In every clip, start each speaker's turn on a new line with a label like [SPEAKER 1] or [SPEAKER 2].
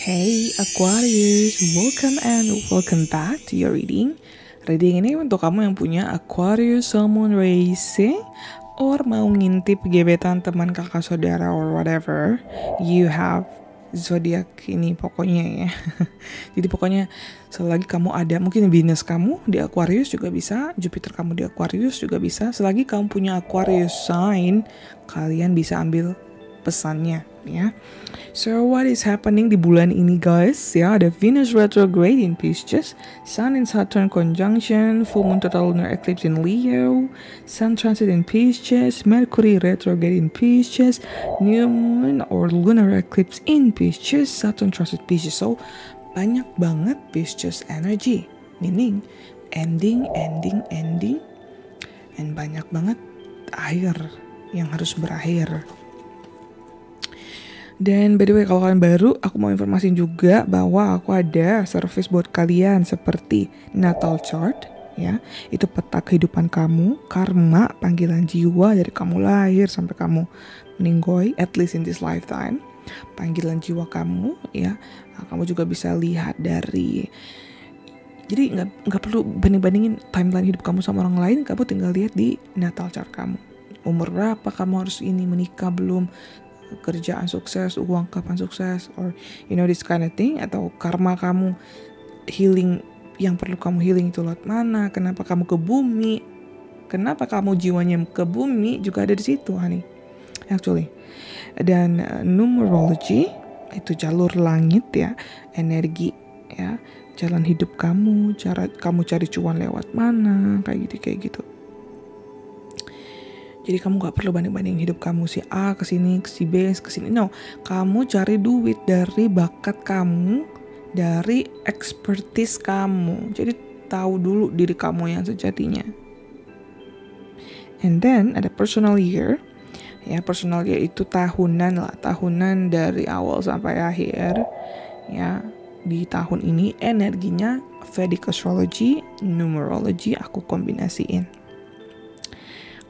[SPEAKER 1] Hey Aquarius, welcome back to your reading. Reading ini untuk kamu yang punya Aquarius, Sun, Moon, Rising, or mau ngintip gebetan teman kakak saudara or whatever you have zodiak ini pokoknya ya. Jadi pokoknya selagi kamu ada, mungkin Venus kamu di Aquarius juga bisa, Jupiter kamu di Aquarius juga bisa. Selagi kamu punya Aquarius sign, kalian bisa ambil pesannya ya. So what is happening di bulan ini guys ya, ada Venus retrograde in Pisces, Sun and Saturn conjunction, full moon total lunar eclipse in Leo, Sun transit in Pisces, Mercury retrograde in Pisces, new moon or lunar eclipse in Pisces, Saturn transit Pisces. So banyak banget Pisces energy, meaning ending, and banyak banget akhir yang harus berakhir. Dan by the way, kalau kalian baru, aku mau informasiin juga bahwa aku ada service buat kalian seperti natal chart, ya. Itu peta kehidupan kamu, karma, panggilan jiwa dari kamu lahir sampai kamu meninggoy, at least in this lifetime. Panggilan jiwa kamu, ya. Nah, kamu juga bisa lihat dari, jadi nggak perlu banding-bandingin timeline hidup kamu sama orang lain, kamu tinggal lihat di natal chart kamu. Umur berapa kamu harus ini, menikah belum, kerjaan sukses, uang kapan sukses, or you know this kind of thing, atau karma kamu, healing yang perlu kamu healing itu lewat mana, kenapa kamu ke bumi, kenapa kamu jiwanya ke bumi juga ada di situ honey actually. Dan numerology itu jalur langit ya, energi ya, jalan hidup kamu, cara kamu cari cuan lewat mana, kayak gitu. Jadi kamu gak perlu banding-banding hidup kamu si A kesini, si B kesini. No, kamu cari duit dari bakat kamu, dari expertise kamu. Jadi tahu dulu diri kamu yang sejatinya. And then ada personal year. Ya, personal year itu tahunan lah, tahunan dari awal sampai akhir. Ya, di tahun ini energinya Vedic astrology, numerology aku kombinasiin.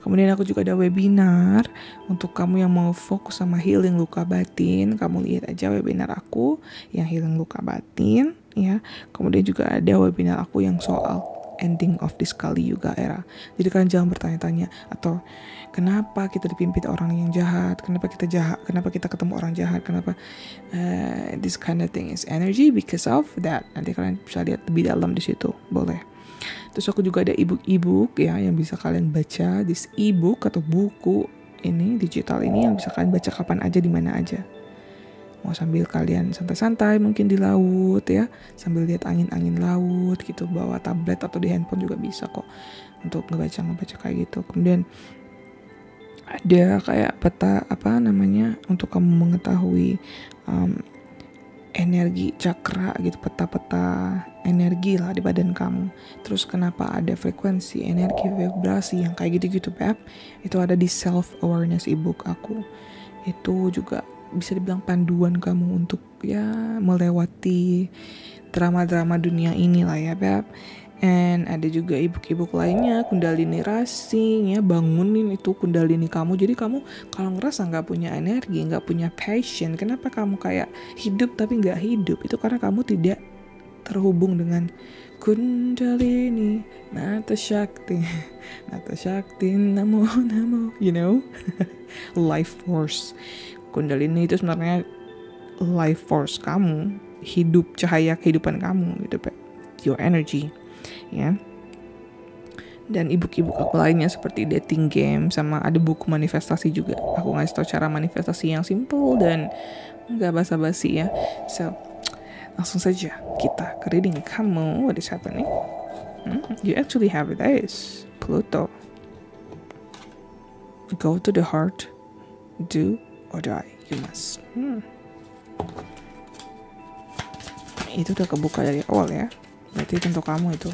[SPEAKER 1] Kemudian aku juga ada webinar untuk kamu yang mau fokus sama healing luka batin. Kamu lihat aja webinar aku yang healing luka batin ya. Kemudian juga ada webinar aku yang soal ending of this Kali Yuga era. Jadi kalian jangan bertanya-tanya atau kenapa kita dipimpin orang yang jahat, kenapa kita jahat, kenapa kita ketemu orang jahat, kenapa this kind of thing is energy because of that. Nanti kalian bisa lihat lebih dalam di situ, boleh. Terus aku juga ada ebook ya yang bisa kalian baca. This ebook atau buku ini digital ini yang bisa kalian baca kapan aja, di mana aja. Mau sambil kalian santai-santai mungkin di laut ya, sambil lihat angin-angin laut gitu, bawa tablet atau di handphone juga bisa kok untuk ngebaca kayak gitu. Kemudian ada kayak peta untuk kamu mengetahui energi chakra gitu, peta-peta energi lah di badan kamu. Terus kenapa ada frekuensi, energi, vibrasi yang kayak gitu-gitu Beb. Itu ada di self awareness ebook aku. Itu juga bisa dibilang panduan kamu untuk ya melewati drama-drama dunia ini lah ya Beb. And ada juga ebook-ebook lainnya, Kundalini Rising ya, bangunin itu Kundalini kamu. Jadi kamu kalau ngerasa nggak punya energi, nggak punya passion, kenapa kamu kayak hidup tapi nggak hidup? Itu karena kamu tidak terhubung dengan Kundalini Nata Shakti namo you know life force. Kundalini itu sebenarnya life force kamu, hidup, cahaya kehidupan kamu gitu Pak, your energy ya. Dan ebook-ebook aku lainnya seperti dating game, sama ada buku manifestasi juga. Aku ngasih tau cara manifestasi yang simple dan nggak basa-basi ya. So langsung saja kita ke reading kamu. What is happening? You actually have this Pluto. Go to the heart, do or die, you must. Itu udah kebuka dari awal ya. Berarti itu untuk kamu itu.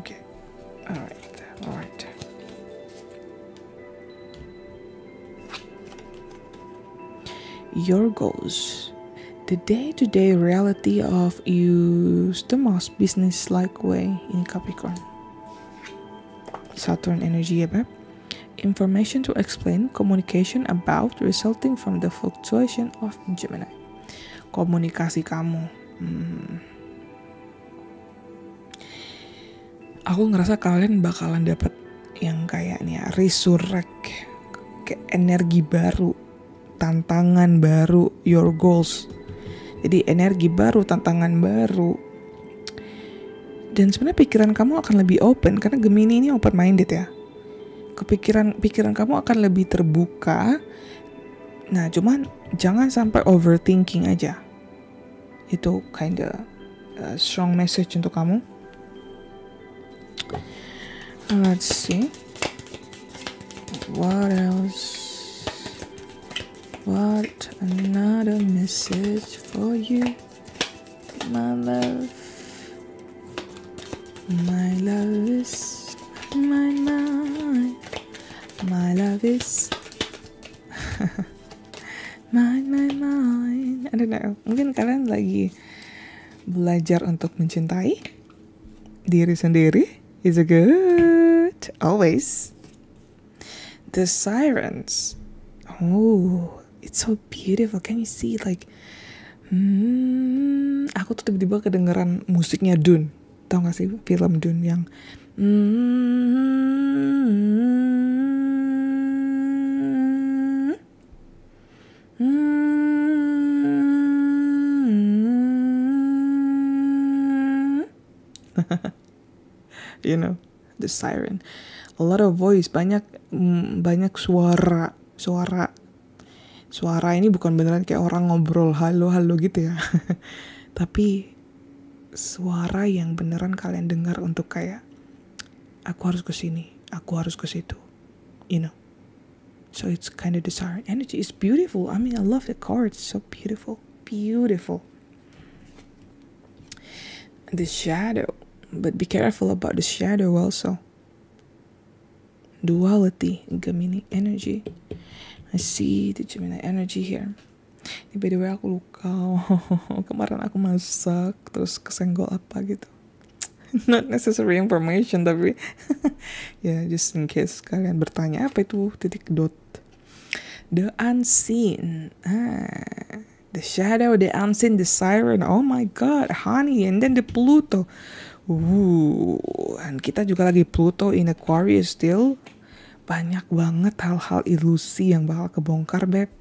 [SPEAKER 1] Okay. Alright. Your goals. The day-to-day reality of use the most business-like way in Capricorn. Saturn energy ya Beb. information to explain communication about resulting from the fluctuation of Gemini. Komunikasi kamu. Aku ngerasa kalian bakalan dapat yang kayaknya resurrect, kayak energi baru, tantangan baru, your goals. Jadi energi baru, tantangan baru. Dan sebenarnya pikiran kamu akan lebih open karena Gemini ini open minded ya. Pikiran kamu akan lebih terbuka. Nah, cuman jangan sampai overthinking aja. Itu kinda strong message untuk kamu. Let's see. What else? What another message for you, my love? My love is my mind. My love is my mind. I don't know. Mungkin kalian lagi belajar untuk mencintai diri sendiri. Is it good? Always. The sirens. Oh, it's so beautiful. Can you see like aku tuh tiba-tiba kedengeran musiknya Dune. Tahu gak sih film Dune yang you know, the siren. A lot of voice, banyak suara. Suara ini bukan beneran kayak orang ngobrol halo gitu ya. Tapi suara yang beneran kalian dengar untuk kayak aku harus ke sini, aku harus ke situ. You know. So it's kind of the siren energy. It's beautiful. I mean, I love the cards. So beautiful. Beautiful. The shadow. But be careful about the shadow also. Duality, Gemini energy. I see the Gemini energy here. By the way, aku luka. Kemarin aku masak terus kesenggol apa gitu. Not necessary information tapi ya just in case kalian bertanya apa itu titik dot. The unseen. The shadow, the unseen, the siren. Oh my god, honey, and then the Pluto. Dan kita juga lagi Pluto in Aquarius still. Banyak banget hal-hal ilusi yang bakal kebongkar, Beb.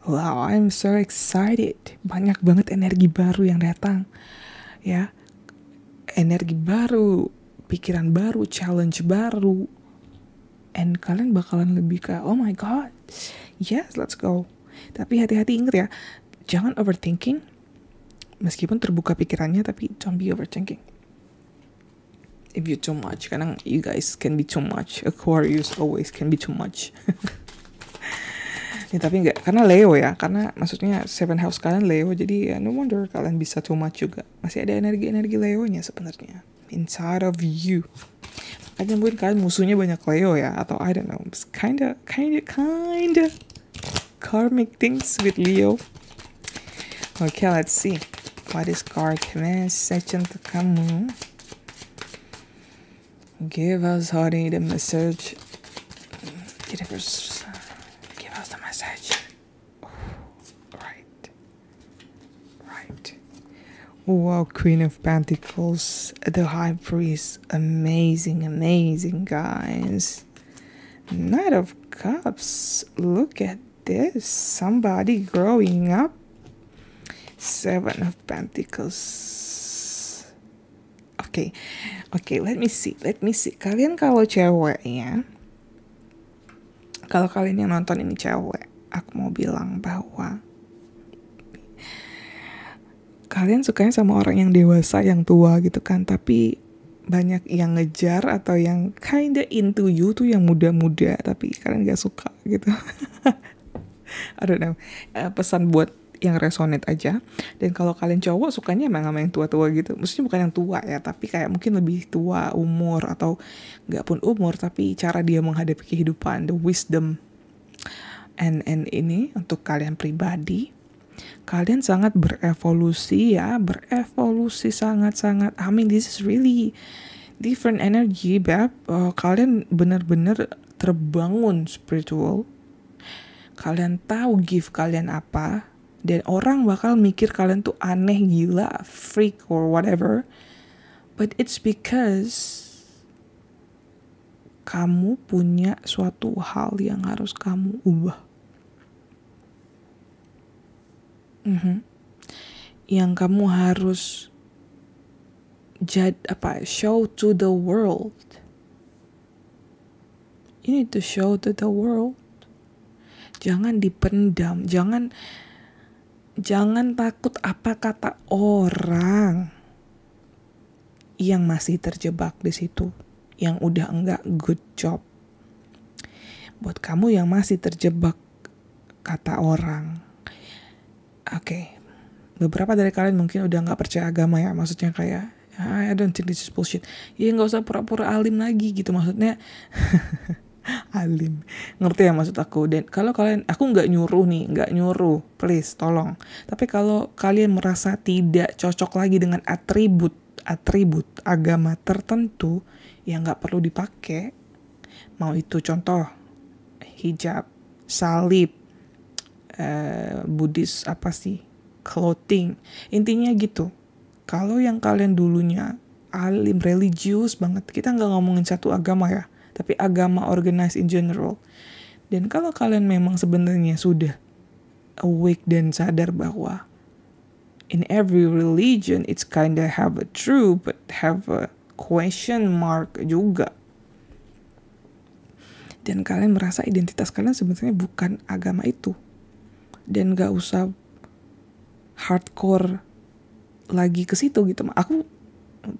[SPEAKER 1] Wow, I'm so excited. Banyak banget energi baru yang datang. Ya, energi baru, pikiran baru, challenge baru. And kalian bakalan lebih kayak, oh my god, yes, let's go. Tapi hati-hati, ingat ya, jangan overthinking. Meskipun terbuka pikirannya, tapi don't be overthinking. If you're too much, kadang you guys can be too much. Aquarius always can be too much. Ya, tapi enggak, karena Leo ya, karena maksudnya 7 house kalian Leo, jadi ya no wonder kalian bisa too much juga. Masih ada energi-energi Leo-nya sebenarnya inside of you. Makanya mungkin kalian musuhnya banyak Leo ya, atau I don't know, kinda karmic things with Leo. Okay, let's see. What is card message untuk kamu? Give us, honey, the message. Universe, give us the message. Right. Wow, Queen of Pentacles, the High Priest. Amazing, guys. Knight of Cups. Look at this. Somebody growing up. 7 of Pentacles. Okay, let me see. Kalian kalau cewek ya, kalau kalian yang nonton ini cewek, aku mau bilang bahwa kalian sukanya sama orang yang dewasa, yang tua gitu kan, tapi banyak yang ngejar atau yang kinda into you tuh yang muda-muda, tapi kalian gak suka gitu. I don't know. Pesan buat yang resonate aja. Dan kalau kalian cowok sukanya emang sama yang tua-tua gitu, maksudnya bukan yang tua ya, tapi kayak mungkin lebih tua umur atau nggak pun umur, tapi cara dia menghadapi kehidupan, the wisdom. And ini untuk kalian pribadi, kalian sangat berevolusi ya, berevolusi sangat-sangat. I mean, this is really different energy, Beb. Kalian benar-benar terbangun spiritual. Kalian tahu gift kalian apa, dan orang bakal mikir kalian tuh aneh, gila, freak or whatever. But it's because kamu punya suatu hal yang harus kamu ubah. Yang kamu harus show to the world. You need to show to the world. Jangan dipendam, jangan takut apa kata orang yang masih terjebak di situ, yang udah enggak good job. Buat kamu yang masih terjebak kata orang, oke. Beberapa dari kalian mungkin udah nggak percaya agama ya, maksudnya kayak I don't think this is bullshit. Ya nggak usah pura-pura alim lagi gitu, maksudnya alim, ngerti ya maksud aku. Dan kalau kalian, aku nggak nyuruh, please tolong. Tapi kalau kalian merasa tidak cocok lagi dengan atribut agama tertentu, ya nggak perlu dipakai. Mau itu contoh hijab, salib, Buddhis clothing, intinya gitu. Kalau yang kalian dulunya alim, religius banget, kita nggak ngomongin satu agama ya, tapi agama organized in general. Dan kalau kalian memang sebenarnya sudah awake dan sadar bahwa in every religion it's kinda have a true but have a question mark juga, dan kalian merasa identitas kalian sebenarnya bukan agama itu, dan gak usah hardcore lagi ke situ gitu. Aku,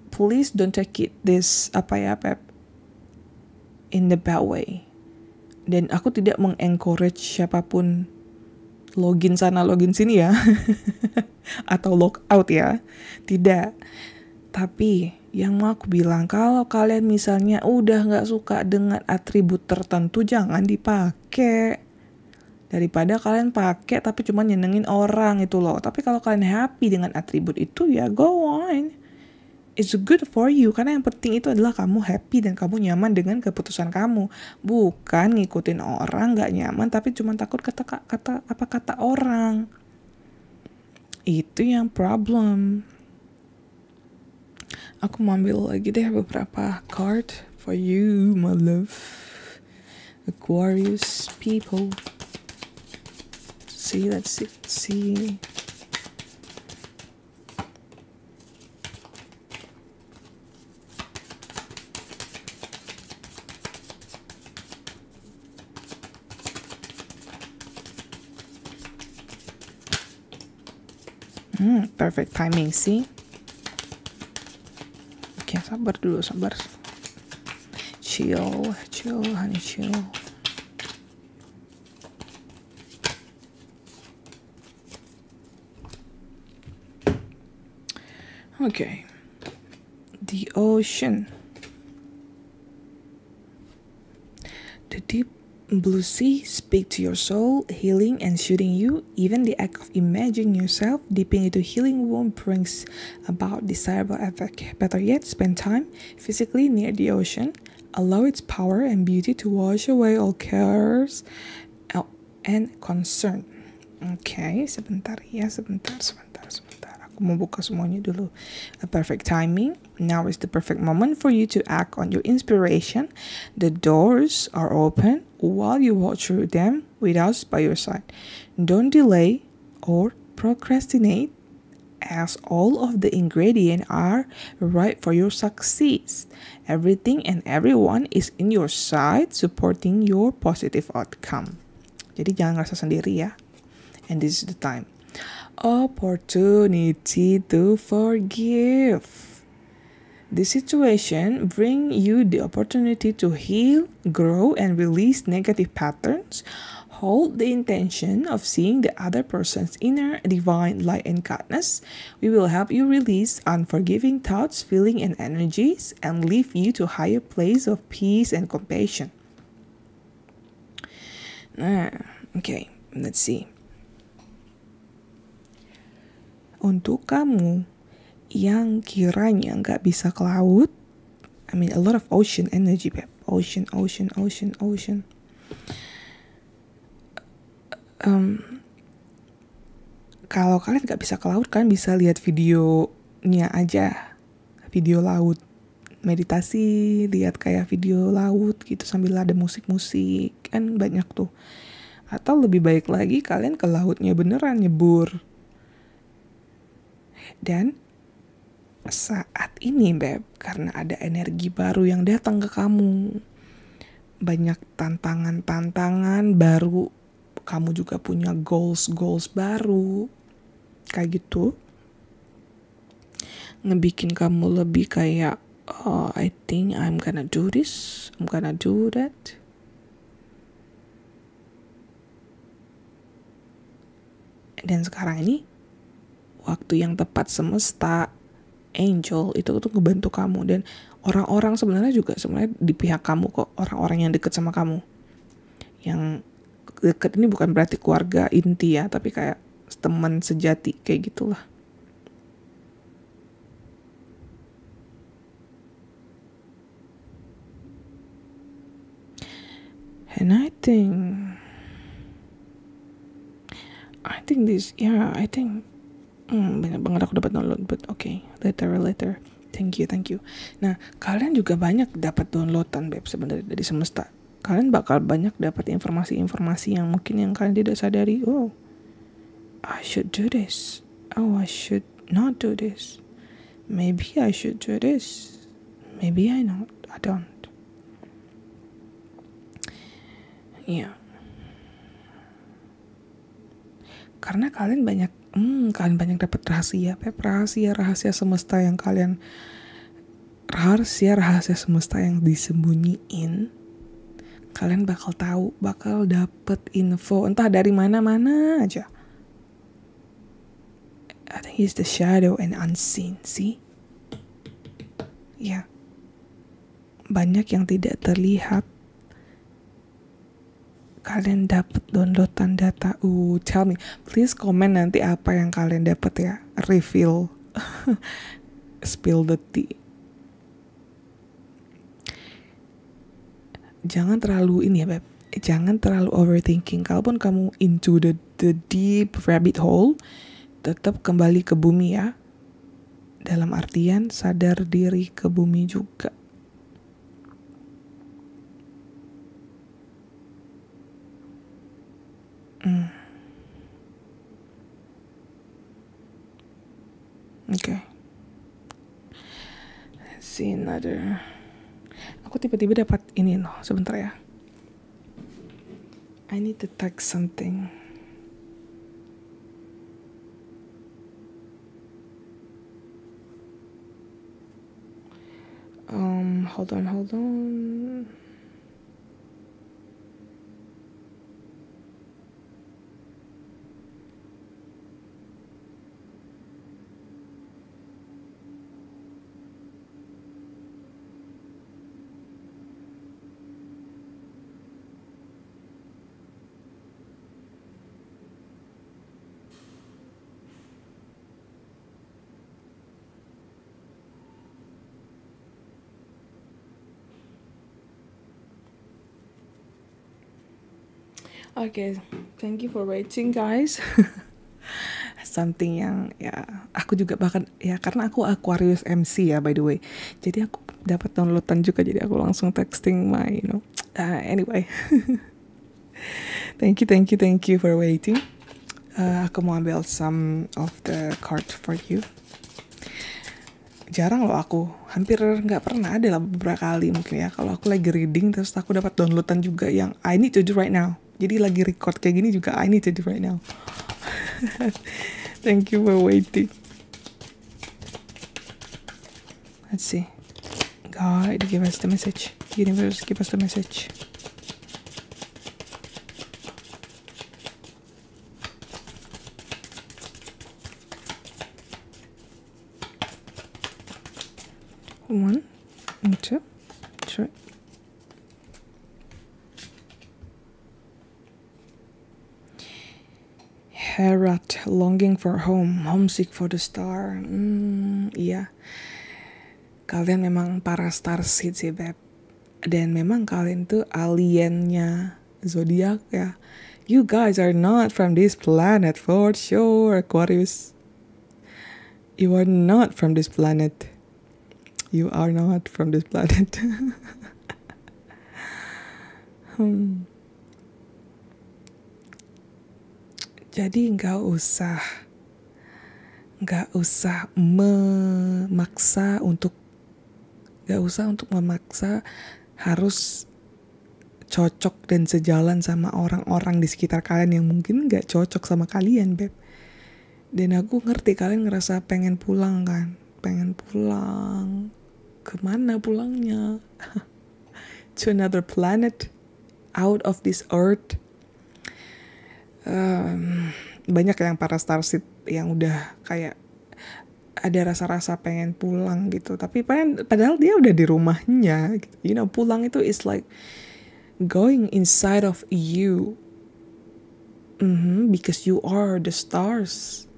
[SPEAKER 1] please don't take it this Pep, in the bad way. Dan aku tidak mengencourage siapapun login sana login sini ya atau log out ya, tidak. Tapi yang mau aku bilang, kalau kalian misalnya udah gak suka dengan atribut tertentu, jangan dipakai. Daripada kalian pakai tapi cuma nyenengin orang itu loh. Tapi kalau kalian happy dengan atribut itu, ya go on. It's good for you. Karena yang penting itu adalah kamu happy dan kamu nyaman dengan keputusan kamu. Bukan ngikutin orang gak nyaman tapi cuma takut kata orang. Itu yang problem. Aku mau ambil lagi deh beberapa card for you, my love. Aquarius people. Let's see. Perfect timing, see? Oke, sabar dulu. Chill, honey, chill. Okay, the ocean. The deep blue sea speak to your soul, healing and shooting you. Even the act of imagining yourself dipping into healing womb brings about desirable effect. Better yet, spend time physically near the ocean. Allow its power and beauty to wash away all cares and concern. Okay, sebentar. Aku mau buka semuanya dulu. A perfect timing. Now is the perfect moment for you to act on your inspiration. The doors are open while you walk through them with us by your side. Don't delay or procrastinate, as all of the ingredients are right for your success. Everything and everyone is in your side supporting your positive outcome. Jadi jangan ngerasa sendiri ya. And this is the time. Opportunity to forgive. This situation bring you the opportunity to heal, grow, and release negative patterns. Hold the intention of seeing the other person's inner divine light and kindness. We will help you release unforgiving thoughts, feelings, and energies, and lift you to a higher place of peace and compassion. Okay, let's see. Untuk kamu yang kiranya nggak bisa ke laut, I mean a lot of ocean energy, Beb. Ocean, ocean, ocean, ocean. Kalau kalian nggak bisa ke laut, kalian bisa lihat videonya aja, video laut, meditasi, lihat kayak video laut gitu sambil ada musik-musik, kan banyak tuh. Atau lebih baik lagi kalian ke lautnya beneran nyebur. Dan saat ini Beb, karena ada energi baru yang datang ke kamu, banyak tantangan-tantangan baru, kamu juga punya goals baru, kayak gitu, ngebikin kamu lebih kayak, oh, I think I'm gonna do this, I'm gonna do that. Dan sekarang ini waktu yang tepat, semesta, angel itu tuh ngebantu kamu, dan orang-orang sebenarnya di pihak kamu kok, orang-orang yang deket sama kamu. Yang deket ini bukan berarti keluarga inti ya, tapi kayak teman sejati kayak gitulah. And I think this, yeah, I think banyak banget aku dapat download, but okay, later. Thank you. Nah, kalian juga banyak dapat downloadan Beb sebenarnya dari semesta. Kalian bakal banyak dapat informasi-informasi yang mungkin yang kalian tidak sadari. Oh, I should do this. Oh, I should not do this. Maybe I should do this. Maybe I don't. Iya. Yeah. Karena kalian banyak dapat rahasia semesta yang kalian, rahasia semesta yang disembunyiin. Kalian bakal dapet info entah dari mana-mana aja. I think it's the shadow and unseen, see? Ya. Banyak yang tidak terlihat. Kalian dapat downloadan data. Tell me. Please komen nanti apa yang kalian dapat ya. Reveal. Spill the tea. Jangan terlalu ini ya Beb. Jangan terlalu overthinking. Kalaupun kamu into the deep rabbit hole, tetap kembali ke bumi ya. Dalam artian sadar diri ke bumi juga. Okay. Let's see another. Aku tiba-tiba dapat ini loh, sebentar ya. I need to text something. Hold on. Okay, thank you for waiting guys. Something yang ya aku juga bahkan ya, karena aku Aquarius MC ya by the way, jadi aku dapat downloadan juga, jadi aku langsung texting my anyway. Thank you for waiting. Aku mau ambil some of the card for you. Jarang loh, aku hampir nggak pernah, ada lah beberapa kali mungkin ya, kalau aku lagi reading terus aku dapat downloadan juga yang I need to do right now. Jadi lagi record kayak gini juga I need to do right now. Thank you for waiting. Let's see. God, give us the message. Universe, give us the message. One, 2, 3. Herat, longing for home, homesick for the star. Iya. kalian memang para starseed sih Beb. Dan memang kalian tuh aliennya zodiak ya. You guys are not from this planet for sure, Aquarius. You are not from this planet. You are not from this planet. Jadi nggak usah memaksa harus cocok dan sejalan sama orang-orang di sekitar kalian yang mungkin nggak cocok sama kalian, Beb. Dan aku ngerti kalian ngerasa pengen pulang kan, pengen pulang. Kemana pulangnya? To another planet, out of this earth. Banyak yang para starseed yang udah kayak ada rasa-rasa pengen pulang gitu, tapi padahal dia udah di rumahnya gitu. You know, pulang itu is like going inside of you, because you are the stars.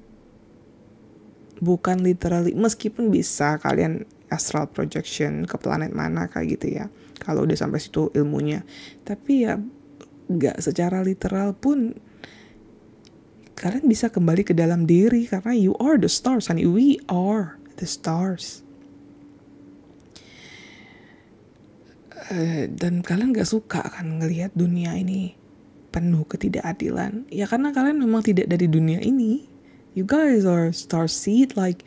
[SPEAKER 1] Bukan literally, meskipun bisa kalian astral projection ke planet mana kayak gitu ya, kalau udah sampai situ ilmunya, tapi ya nggak secara literal pun kalian bisa kembali ke dalam diri karena you are the stars, honey. We are the stars. Dan kalian gak suka kan ngelihat dunia ini penuh ketidakadilan. Ya karena kalian memang tidak dari dunia ini. You guys are starseed, like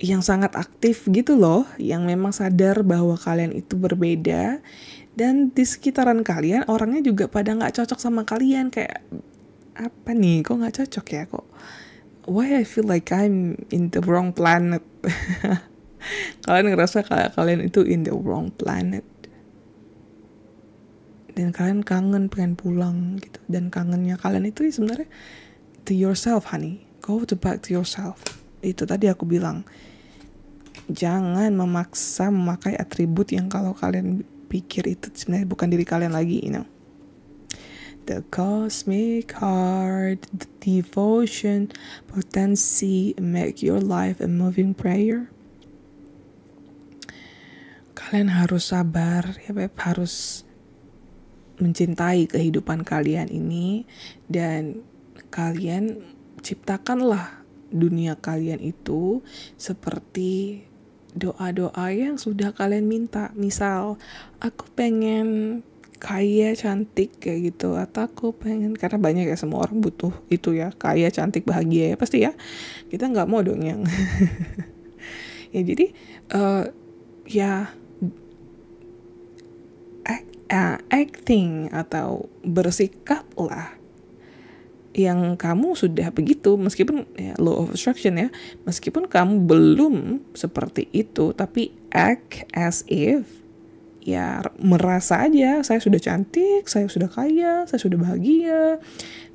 [SPEAKER 1] yang sangat aktif gitu loh, yang memang sadar bahwa kalian itu berbeda. Dan di sekitaran kalian orangnya juga pada gak cocok sama kalian. Kayak apa nih, kok gak cocok ya, kok why I feel like I'm in the wrong planet. Kalian ngerasa kayak kalian itu in the wrong planet. Dan kalian kangen pengen pulang gitu. Dan kangennya kalian itu sebenarnya to yourself, honey. Go back to yourself. Itu tadi aku bilang, jangan memaksa memakai atribut yang kalau kalian pikir itu sebenarnya bukan diri kalian lagi, you know. The cosmic heart, the devotion, potensi, make your life a moving prayer. Kalian harus sabar ya Beb, harus mencintai kehidupan kalian ini, dan kalian ciptakanlah dunia kalian itu seperti doa-doa yang sudah kalian minta. Misal, aku pengen kaya, cantik kayak gitu, atau aku pengen, karena banyak ya, semua orang butuh itu ya, kaya, cantik, bahagia ya pasti ya. Kita nggak mau dong yang ya jadi ya acting atau bersikap lah yang kamu sudah begitu, meskipun ya, law of attraction ya, meskipun kamu belum seperti itu, tapi act as if, ya merasa aja saya sudah cantik, saya sudah kaya, saya sudah bahagia,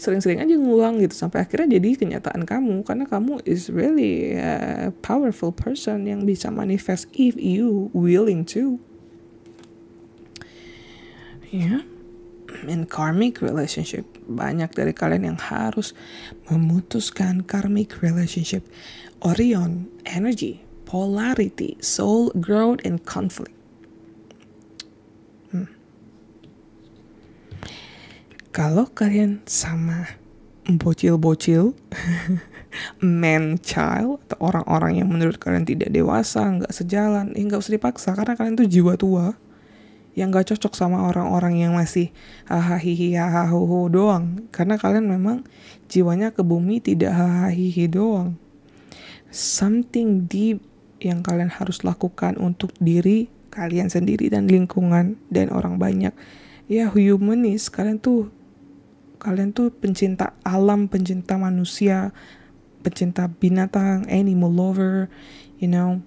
[SPEAKER 1] sering-sering aja ngulang gitu sampai akhirnya jadi kenyataan kamu, karena kamu is really a powerful person yang bisa manifest if you willing to. Ya, in karmic relationship, banyak dari kalian yang harus memutuskan karmic relationship. Orion, energy, polarity, soul growth, and conflict. Kalau kalian sama bocil-bocil, man child, atau orang-orang yang menurut kalian tidak dewasa, nggak sejalan, nggak usah dipaksa, karena kalian tuh jiwa tua yang gak cocok sama orang-orang yang masih hahaha doang. Karena kalian memang jiwanya ke bumi tidak hahaha doang. Something deep yang kalian harus lakukan untuk diri kalian sendiri dan lingkungan dan orang banyak. Ya, humanis, kalian tuh pencinta alam, pencinta manusia, pencinta binatang, animal lover, you know.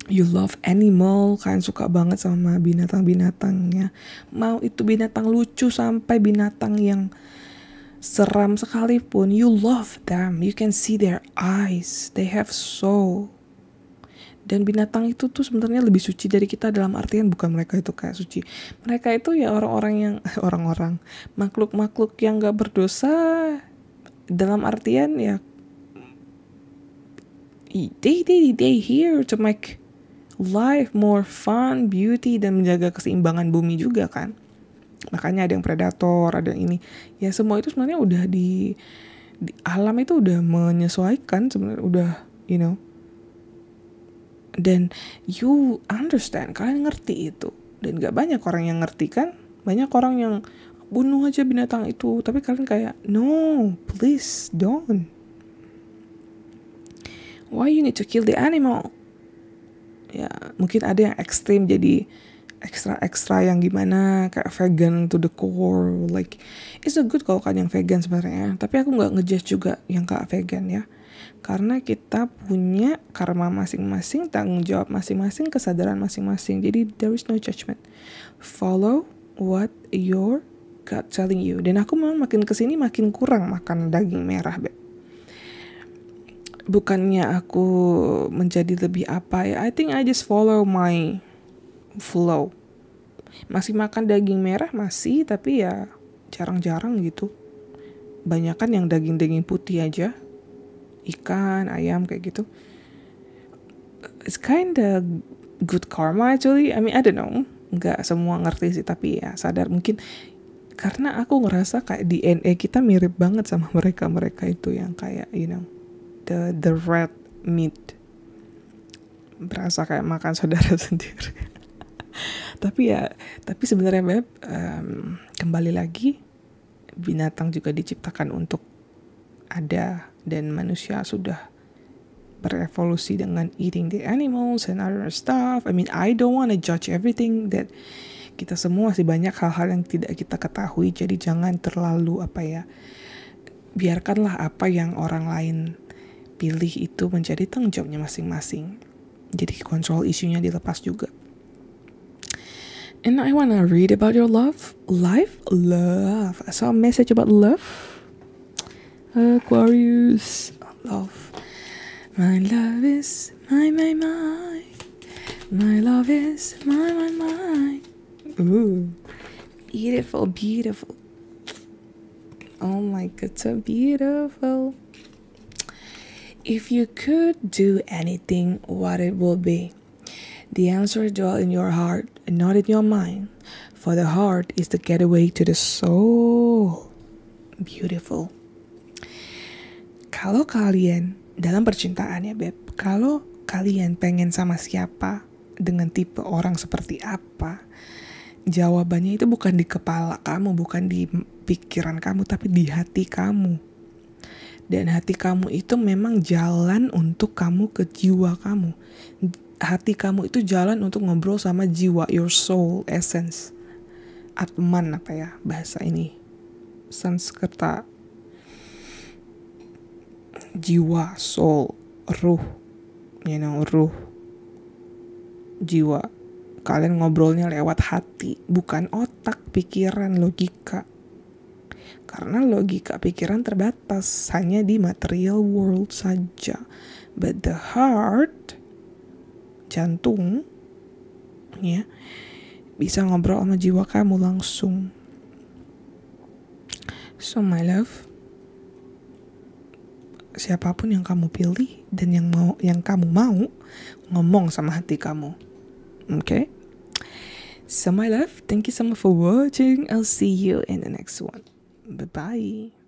[SPEAKER 1] You love animal, kalian suka banget sama binatang-binatangnya. Mau itu binatang lucu sampai binatang yang seram sekalipun, you love them. You can see their eyes, they have soul. Dan binatang itu tuh sebenarnya lebih suci dari kita, dalam artian bukan mereka itu kayak suci. Mereka itu ya orang-orang makhluk-makhluk yang gak berdosa, dalam artian ya They here to make life more fun, beauty, dan menjaga keseimbangan bumi juga kan. Makanya ada yang predator, ada yang ini. Ya semua itu sebenarnya udah di alam itu udah menyesuaikan sebenarnya, udah dan you understand, kalian ngerti itu. Dan gak banyak orang yang ngerti kan. Banyak orang yang bunuh aja binatang itu, tapi kalian kayak no, please don't. Why you need to kill the animal? Ya mungkin ada yang ekstrim, jadi ekstra yang gimana, kayak vegan to the core. Like it's a good kalau kan yang vegan sebenarnya, tapi aku nggak ngejudge juga yang gak vegan ya, karena kita punya karma masing-masing, tanggung jawab masing-masing, kesadaran masing-masing. Jadi there is no judgment. Follow what your gut telling you. Dan aku memang makin kesini makin kurang makan daging merah, Beb. Bukannya aku menjadi lebih apa ya, I think I just follow my flow. Masih makan daging merah masih, tapi ya jarang-jarang gitu. Banyakan yang daging-daging putih aja, ikan, ayam kayak gitu. It's kinda good karma actually. I mean I don't know, nggak semua ngerti sih, tapi ya sadar mungkin karena aku ngerasa kayak DNA kita mirip banget sama mereka itu yang kayak the red meat, berasa kayak makan saudara sendiri. tapi sebenarnya Beb, kembali lagi, binatang juga diciptakan untuk ada, dan manusia sudah berevolusi dengan eating the animals and other stuff. I mean I don't want to judge everything, that kita semua sih banyak hal-hal yang tidak kita ketahui, jadi jangan terlalu biarkanlah apa yang orang lain pilih itu menjadi tanggung jawabnya masing-masing. Jadi kontrol isunya dilepas juga. And I wanna read about your love. Love. I saw a message about love. Aquarius. Love. My love is my. My love is my. Ooh. Beautiful. Oh my God, so beautiful. If you could do anything, what it will be? The answer dwell in your heart and not in your mind, for the heart is the gateway to the soul. Beautiful. Kalau kalian dalam percintaan ya Beb, kalau kalian pengen sama siapa, dengan tipe orang seperti apa, jawabannya itu bukan di kepala kamu, bukan di pikiran kamu, tapi di hati kamu. Dan hati kamu itu memang jalan untuk kamu ke jiwa kamu. Hati kamu itu jalan untuk ngobrol sama jiwa, your soul, essence. Atman bahasa ini Sanskerta. Jiwa, soul, ruh. Ruh. Jiwa. Kalian ngobrolnya lewat hati, bukan otak, pikiran, logika. Karena logika pikiran terbatas hanya di material world saja. But the heart, jantung, ya, bisa ngobrol sama jiwa kamu langsung. So my love, siapapun yang kamu pilih dan yang kamu mau, ngomong sama hati kamu. Okay? So my love, thank you so much for watching. I'll see you in the next one. Bye-bye.